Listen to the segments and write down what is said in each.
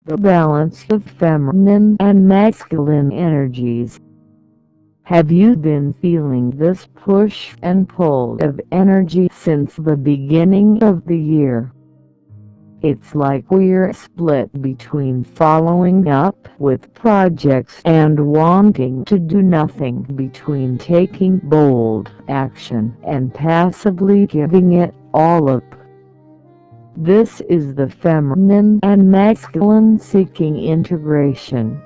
the balance of feminine and masculine energies. Have you been feeling this push and pull of energy since the beginning of the year? It's like we're split between following up with projects and wanting to do nothing, between taking bold action and passively giving it all up. This is the feminine and masculine seeking integration,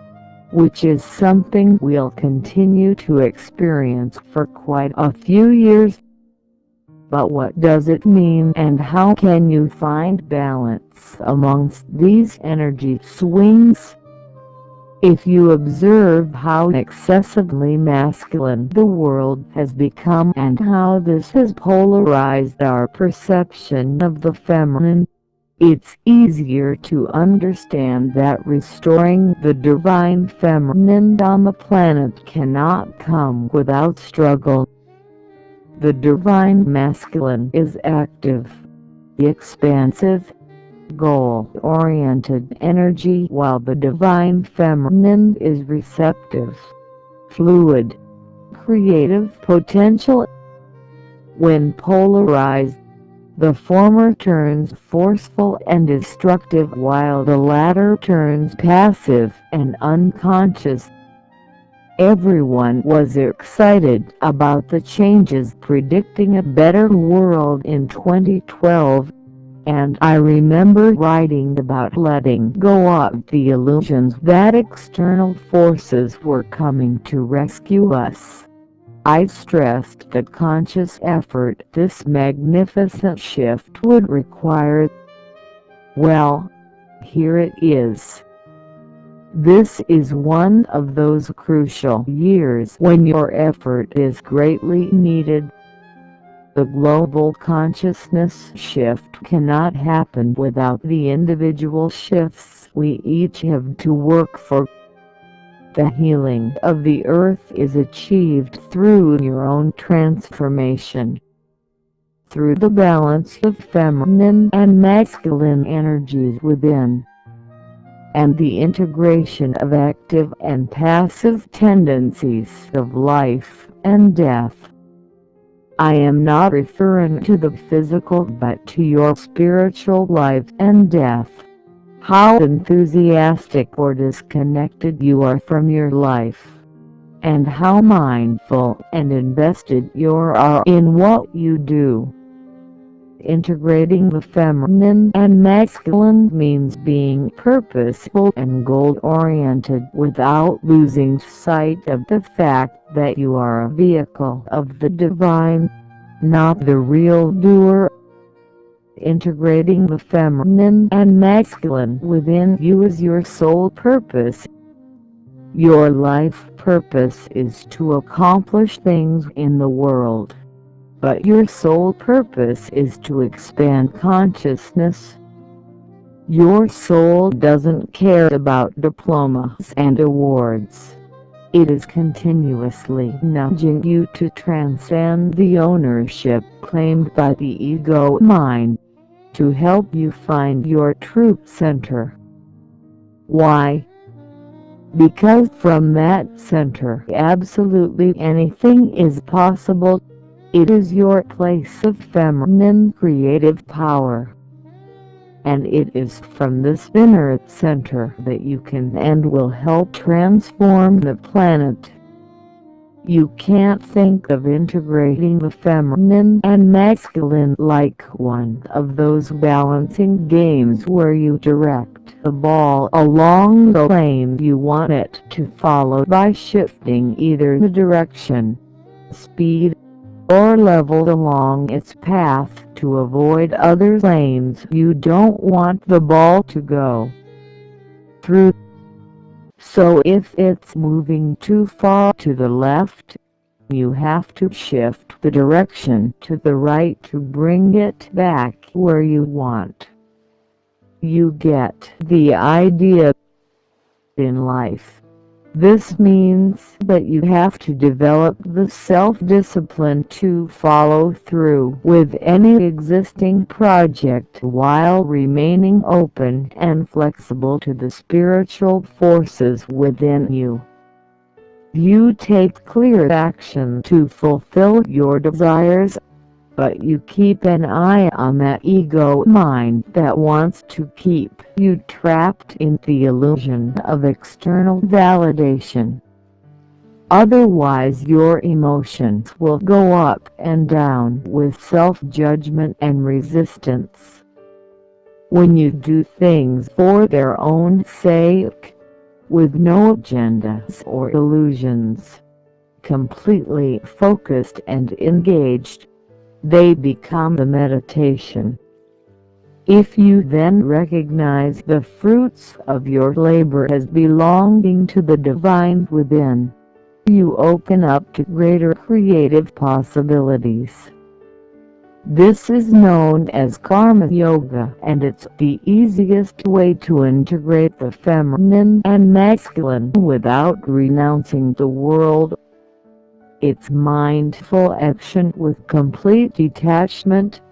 which is something we'll continue to experience for quite a few years. But what does it mean, and how can you find balance amongst these energy swings? If you observe how excessively masculine the world has become and how this has polarized our perception of the feminine, it's easier to understand that restoring the divine feminine on the planet cannot come without struggle. The divine masculine is active, expansive, goal-oriented energy, while the divine feminine is receptive, fluid, creative potential. When polarized, the former turns forceful and destructive, while the latter turns passive and unconscious. Everyone was excited about the changes, predicting a better world in 2012, and I remember writing about letting go of the illusions that external forces were coming to rescue us. I stressed the conscious effort this magnificent shift would require. Well, here it is. This is one of those crucial years when your effort is greatly needed. The global consciousness shift cannot happen without the individual shifts we each have to work for. The healing of the earth is achieved through your own transformation, through the balance of feminine and masculine energies within, and the integration of active and passive tendencies of life and death. I am not referring to the physical but to your spiritual life and death. How enthusiastic or disconnected you are from your life, and how mindful and invested you are in what you do. Integrating the feminine and masculine means being purposeful and goal-oriented without losing sight of the fact that you are a vehicle of the divine, not the real doer. Integrating the feminine and masculine within you is your sole purpose. Your life purpose is to accomplish things in the world, but your sole purpose is to expand consciousness. Your soul doesn't care about diplomas and awards. It is continuously nudging you to transcend the ownership claimed by the ego mind, to help you find your true center. Why? Because from that center absolutely anything is possible. It is your place of feminine creative power. And it is from this inner center that you can and will help transform the planet. You can't think of integrating the feminine and masculine like one of those balancing games where you direct the ball along the lane you want it to follow by shifting either the direction, speed, or level along its path to avoid other lanes you don't want the ball to go through. So if it's moving too far to the left, you have to shift the direction to the right to bring it back where you want. You get the idea. In life, This means that you have to develop the self-discipline to follow through with any existing project while remaining open and flexible to the spiritual forces within you. You take clear action to fulfill your desires, but you keep an eye on that ego mind that wants to keep you trapped in the illusion of external validation. Otherwise your emotions will go up and down with self-judgment and resistance. When you do things for their own sake, with no agendas or illusions, completely focused and engaged, they become a meditation. If you then recognize the fruits of your labor as belonging to the divine within, you open up to greater creative possibilities. This is known as karma yoga, and it's the easiest way to integrate the feminine and masculine without renouncing the world. It's mindful action with complete detachment.